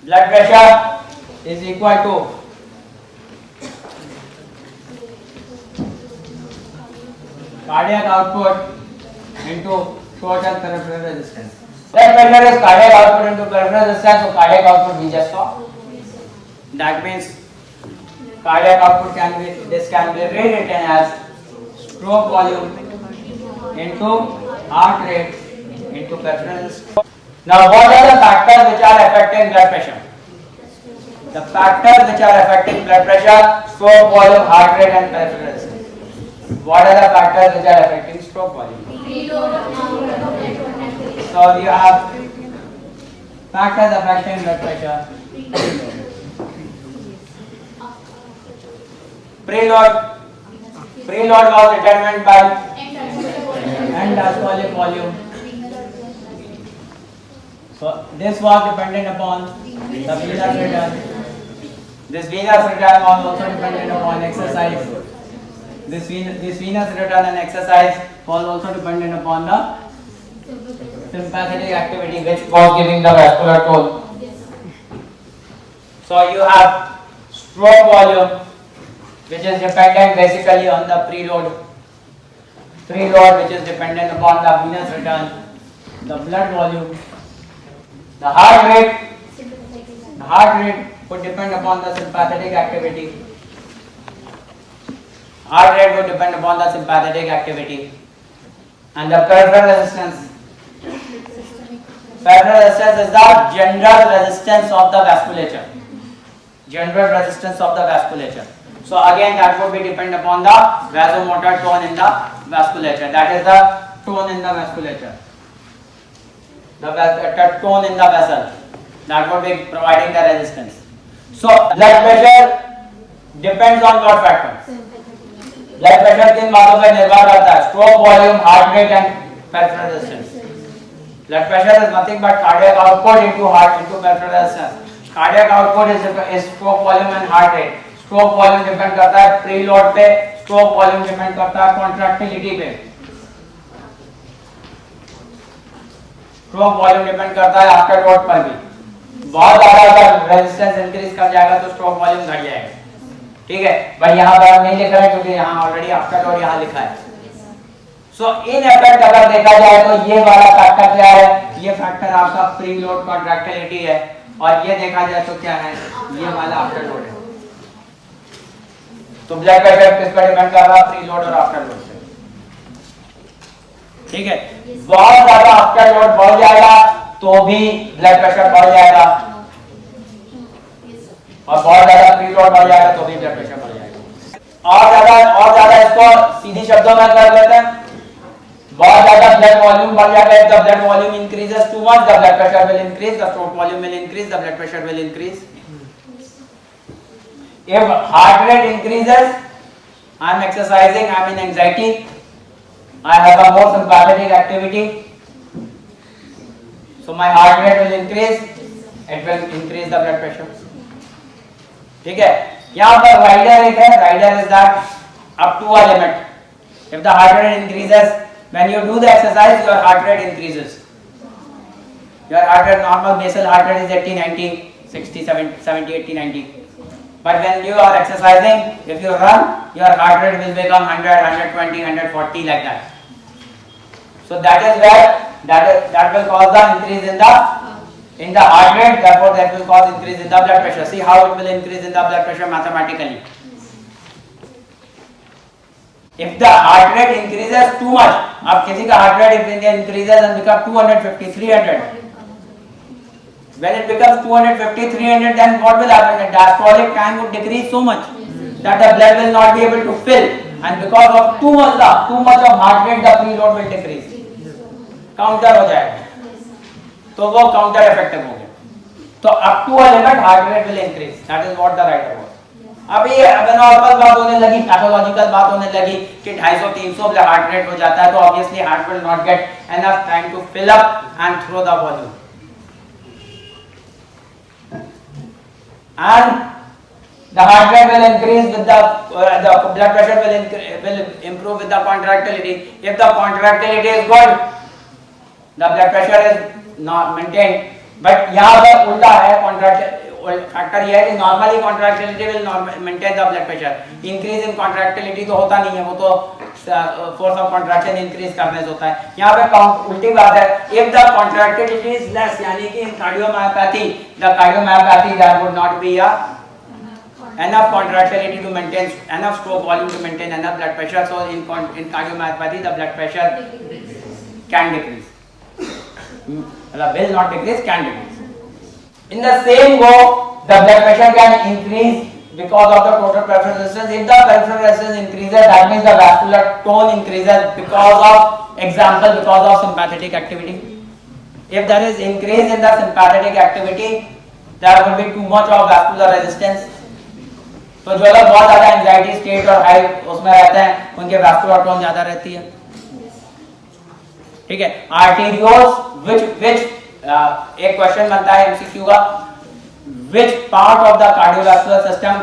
blood pressure is equal to cardiac output into total peripheral resistance. Blood pressure is cardiac output into peripheral resistance, so cardiac output we just saw. That means cardiac output can be rewritten as stroke volume into heart rate into peripheral resistance. Now, what are the factors which are affecting blood pressure? The factors which are affecting blood pressure: stroke volume, heart rate, and peripheral resistance. What are the factors which are affecting stroke volume? So you have factors affecting blood pressure. Preload was determined by end diastolic volume. So this was dependent upon the venous return. This venous return was also dependent upon exercise. This venous return and exercise was also dependent upon the sympathetic activity which was giving the vascular toll. So you have stroke volume, which is dependent basically on the preload, which is dependent upon the venous return, the blood volume, the heart rate would depend upon the sympathetic activity. Heart rate would depend upon the sympathetic activity, and the peripheral resistance. Peripheral resistance is the general resistance of the vasculature. General resistance of the vasculature. So again, that would be dependent upon the vasomotor tone in the vasculature. That is the tone in the vasculature. The tone in the vessel. That would be providing the resistance. So blood pressure depends on what factor? Blood pressure तीन बातों पर निर्भर करता है: stroke volume, heart rate, and peripheral resistance. Blood pressure is nothing but cardiac output into peripheral resistance. Cardiac output is stroke volume and heart rate. Stroke volume depend करता है preload पे, stroke volume depend करता है contractility पे. Stroke volume depend करता है afterload पर भी. बहुत ज़्यादा अगर रेजिस्टेंस इंक्रीज कर जाएगा तो स्ट्रोक वॉल्यूम घट जाएगा. ठीक है, बट यहाँ पर हम नहीं लिख रहे क्योंकि यहाँ ऑलरेडी आफ्टरलोड यहाँ लिखा है. सो इन इफेक्ट अगर देखा जाए तो ये वाला फैक्टर क्या है? ये फैक्टर आपका प्रीलोड कॉन्ट्रैक्टिलिटी है, और ये देखा जाए तो क्या है? ये वाला आफ्टरलोड है. तो ब्लड प्रेशर किस पर डिपेंड कर रहा है? प्रीलोड और आफ्टरलोड से. ठीक है, बहुत ज्यादा आफ्टरलोड बढ़ जाएगा तो भी ब्लड प्रेशर बढ़ जाएगा, और बहुत ज्यादा प्रीलोड बढ़ जाएगा तो भी ब्लड प्रेशर बढ़ जाएगा. और ज्यादा इसको सीधी शब्दों में कर लेते हैं. बहुत ज्यादा ब्लड वॉल्यूम बढ़ जाएगा. If the blood volume increases too much, the blood pressure will increase, the stroke volume will increase, the blood pressure will increase. If heart rate increases, I am exercising, I am in anxiety, I have a more sympathetic activity, so my heart rate will increase, it will increase the blood pressure. ठीक है, यहाँ पर rider एक है. Rider is that up to a limit. If the heart rate increases, when you do the exercise, your heart rate increases. Your heart rate, normal basal heart rate is 80, 90, 60, 70, 80, 90. But when you are exercising, if you run, your heart rate will become 100, 120, 140 like that. So that is where that will cause the increase in the heart rate. Therefore, that will cause increase in the blood pressure. See how it will increase in the blood pressure mathematically. If the heart rate increases too much, अब किसी का heart rate if it increases and becomes 250, 300, when it becomes 250, 300, then what will happen? The diastolic time would decrease so much that the blood will not be able to fill, and because of too much of heart rate, the preload will decrease. Counter हो जाएगा, तो वो counter effective हो गया. तो up to a limit, heart rate will increase. That is what the writer was. अभी normal बात होने लगी, पैथोलॉजिकल बात होने लगी कि 250-300 हार्ट रेट हो जाता है, तो obviously heart will not get enough time to fill up and throw the volume. And the heart rate will increase with the blood pressure will improve with the contractility. If the contractility is good, the blood pressure is not maintained, but यहाँ पर उल्टा है, contract factor ये है कि normally contractility will maintain the blood pressure, increase in contractility तो होता नहीं है, वो तो फोर्स ऑफ कॉन्ट्रैक्शन इंक्रीज करने से होता है। यहाँ पे उल्टी बात है, if the contractility is less, यानी कि in cardiomyopathy the cardiomyopathy there would not be a enough contractility to maintain enough stroke volume to maintain enough blood pressure, so in cardiomyopathy the blood pressure can decrease, will not decrease, can decrease. In the same go the blood pressure can increase because of the total peripheral resistance. If the peripheral resistance increases, that means the vascular tone increases because of, example, because of sympathetic activity. If there is increase in the sympathetic activity, there will be too much of vascular resistance. तो जो लोग बहुत ज्यादा anxiety state और high उसमें रहते हैं, उनके वैस्कुलर टोन ज्यादा रहती है, ठीक है। आर्टेरियोल्स which एक क्वेश्चन बनता है एमसीक्यू का, which part of the cardiovascular system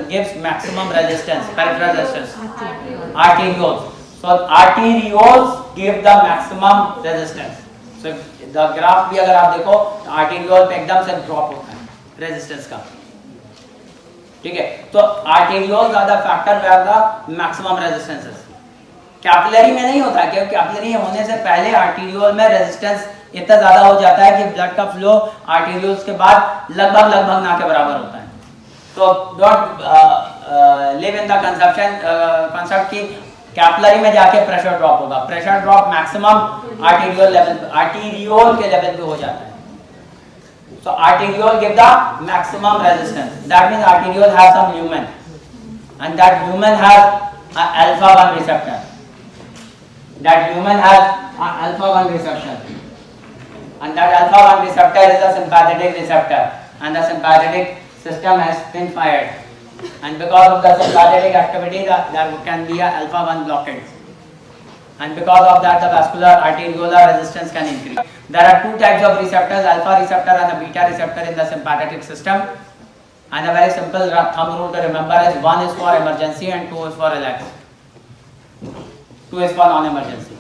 gives maximum resistance, peripheral resistance? Arterioles. So arterioles give the maximum resistance. So the graph भी अगर आप देखो, arteriole पे एकदम से ड्रॉप होता है रेजिस्टेंस का, ठीक है। तो आर्टेरियोल ज्यादा फैक्टर रहेगा मैक्सिमम रेजिस्टेंस, कैपिलरी में नहीं होता, क्योंकि कैपिलरी होने से पहले आर्टेरियोल में रेजिस्टेंस इतना ज्यादा हो जाता है कि ब्लड का फ्लो आर्टेरियोल्स के बाद लगभग ना के बराबर होता है। तो don't live in the concept कि कैपिलरी में जाके प्रेशर ड्रॉप होगा, प्रेशर ड्रॉप मैक्सिमम आर्टेरियोल के लेवल पे हो जाता है। So arteriole give the maximum resistance. That means arteriole has some lumen, and that lumen has a alpha 1 receptor. That lumen has a alpha 1 receptor, and that alpha 1 receptor is a sympathetic receptor, and the sympathetic system has been fired, and because of the sympathetic activity, there can be a alpha 1 blockage, and because of that, the vascular arteriolar resistance can increase. There are two types of receptors, alpha receptor and a beta receptor in the sympathetic system, and a very simple thumb rule to remember is 1 is for emergency and 2 is for relax, 2 is for non-emergency.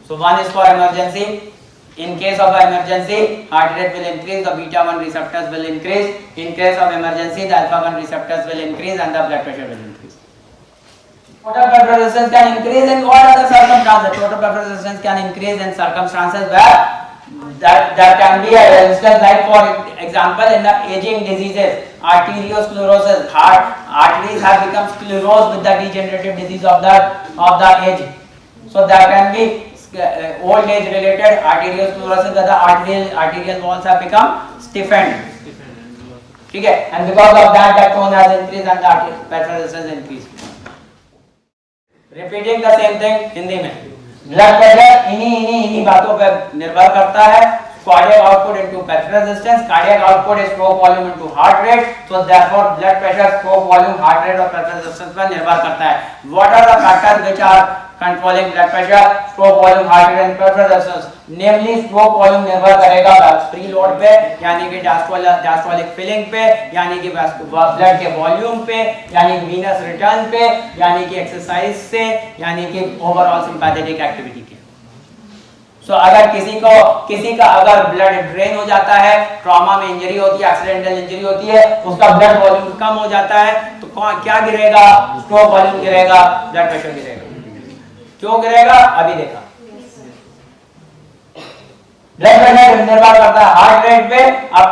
So 1 is for emergency. In case of an emergency, heart rate will increase, the beta 1 receptors will increase. In case of emergency, the alpha 1 receptors will increase and the blood pressure will increase. Total peripheral resistance can increase in what other circumstances? Total peripheral resistance can increase in circumstances where there can be a resistance, like for example in the aging diseases, arteriosclerosis, arteries have become sclerosed with the degenerative disease of the age. So there can be old age related arteriosclerosis where the arterial walls have become stiffened. Okay, and because of that the tone has increased and the peripheral resistance increased. Repeating the same thing Hindi में, blood pressure इन्हीं बातों पर निर्भर करता है। Cardiac output into peripheral resistance, cardiac output is stroke volume into heart rate, so therefore blood pressure, stroke volume, heart rate और peripheral resistance पर निर्भर करता है। What are the factors which are controlling blood pressure, stroke volume, heart rate and peripheral resistance? Namely stroke volume निर्भर करेगा free load पे, यानी कि डायस्टोलिक फिलिंग पे, यानी कि ब्लड के वॉल्यूम पे, यानी वीनस रिटर्न पे, यानी कि एक्सरसाइज से, यानी कि ओवरऑल सिंपैथेटिक एक्टिविटी के। सो अगर किसी का अगर ब्लड ड्रेन हो जाता है, ट्रॉमा में इंजरी होती है, एक्सीडेंटल इंजरी होती है, उसका ब्लड वॉल्यूम कम हो जाता है, तो क्या गिरेगा? स्ट्रोक वॉल्यूम गिरेगा, ब्लड प्रेशर गिरेगा। क्यों गिरेगा? अभी देखा। ब्लड प्रेशर निर्भर करता है हार्ट रेट पे, up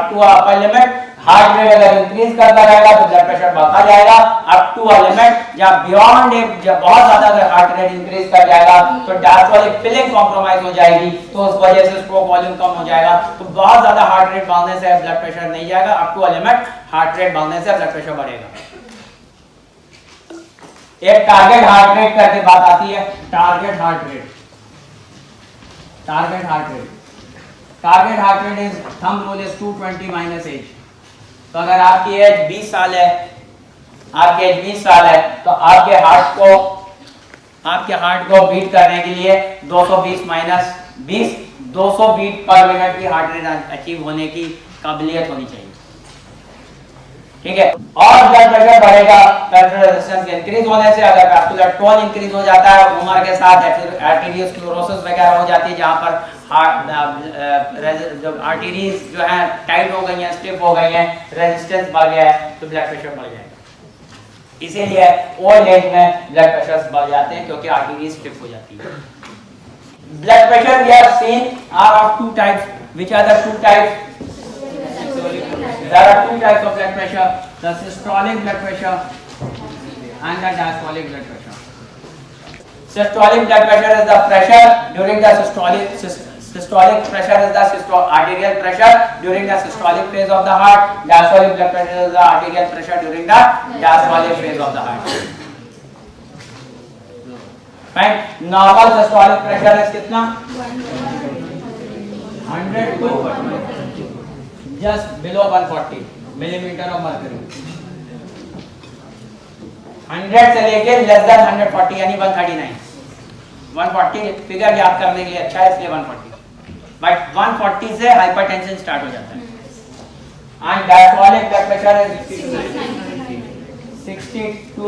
to upper limit. Heart rate अगर इंक्रीज करता रहेगा तो ब्लड प्रेशर बढ़ता जाएगा अप टू अ लिमिट, या बियॉन्ड जब बहुत ज्यादा अगर हार्ट रेट इंक्रीज कर जाएगा तो डायस्टोलिक फिलिंग कॉम्प्रोमाइज हो जाएगी, तो उस वजह से स्ट्रोक वॉल्यूम कम हो जाएगा। तो बहुत ज्यादा हार्ट रेट बढ़ने से ब्लड प्रेशर नहीं जाएगा, up to a limit heart rate बढ़ने से ब्लड प्रेशर बढ़ेगा। एक टारगेट हार्ट रेट करके बात आती है, target heart rate is thumb rule is 220 minus age. तो अगर आपकी एज 20 साल है, तो आपके हार्ट को बीट करने के लिए 220 माइनस 20, 200 बीट पर मिनट की हार्ट रेट अचीव होने की काबिलियत होनी चाहिए। ठीक है। और ब्लड प्रेशर बढ़ेगा पेरिफेरल रेजिस्टेंस इंक्रीज होने से, अगर वैस्कुलर टोन इंक्रीज हो जाता है उम्र के साथ, आर्टेरियोस्क्लेरोसिस वगैरह हो जाती है जहां पर हार्ट जो आर्टरीज जो है टाइट हो गई हैं, स्टिफ हो गई हैं, रेजिस्टेंस बढ़ गया है तो ब्लड प्रेशर बढ़ जाएगा। इसीलिए ओल्ड एज में ब्लड प्रेशर बढ़ जाते हैं क्योंकि आर्टरीज स्टिफ हो जाती है। Blood pressure we have seen are of two types, which are the two types? There are two types of blood pressure, the systolic blood pressure and the diastolic blood pressure. Systolic blood pressure is the pressure during the systolic pressure is the arterial pressure during the systolic phase of the heart. Diastolic blood pressure is the arterial pressure during the diastolic phase of the heart. Fine. Normal systolic pressure is कितना? 100 to just below 140 millimeter of mercury. 100 से लेके less than 140 यानी 139. 140 figure याद करने के लिए अच्छा है इसलिए 140. बट 140 से हाइपरटेंशन स्टार्ट हो जाता है. And diastolic blood pressure is 60 to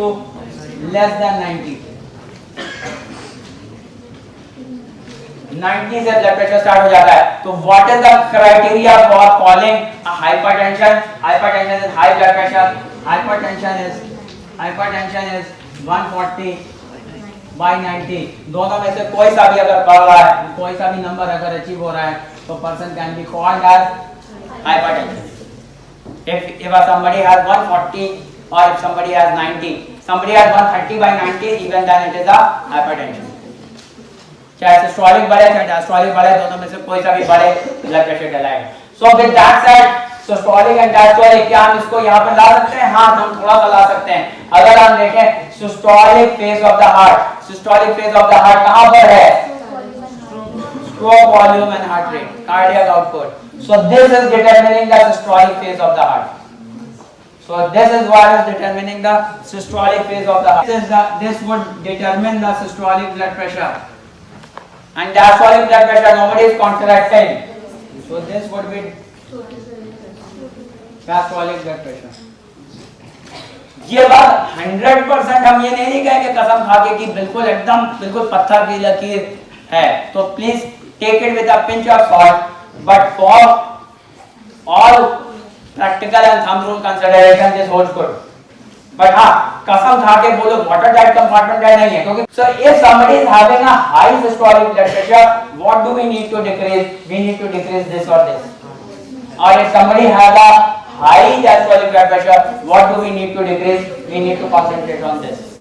less than 90. 90 से ब्लड प्रेशर स्टार्ट हो जाता है. तो what is the criteria for calling a hypertension? Hypertension is high blood pressure. Hypertension is 140 by 90. दोनों में से कोई सा भी अगर बढ़ रहा है, कोई सा भी नंबर अगर अचीव हो रहा है तो person can be called as hypertension. if somebody has 140 or if somebody has 90, somebody has 130 by 90, even then it is a hypertension. चाहे सिस्टोलिक बढ़े चाहे डायस्टोलिक बढ़े, दोनों में से कोई सा भी बढ़े ब्लड प्रेशर कहलाएगा. So with that said, systolic and diastolic, क्या हम इसको यहाँ पर ला सकते हैं? हाँ, हम थोड़ा सा ला सकते हैं. अगर हम देखें systolic phase of the heart, systolic phase of the heart कहाँ पर है? Stroke volume and heart rate, cardiac output. So this is determining the systolic phase of the heart. So this is what is determining the systolic phase of the heart. This would determine the systolic blood pressure. And diastolic blood pressure, nobody is contracting. So this would be diastolic blood pressure. ये बात 100% हम ये नहीं कहेंगे कसम खा के कि बिल्कुल एकदम बिल्कुल पत्थर की लकीर है. तो please take it with a pinch of salt. But for all practical and thumb rule consideration, this holds good. But हाँ, कसम खा के बोलो water tight compartment है नहीं है, क्योंकि so if somebody is having a high systolic blood pressure, what do we need to decrease? We need to decrease this or this. Or if somebody has a high diastolic blood pressure, what do we need to decrease? We need to concentrate on this.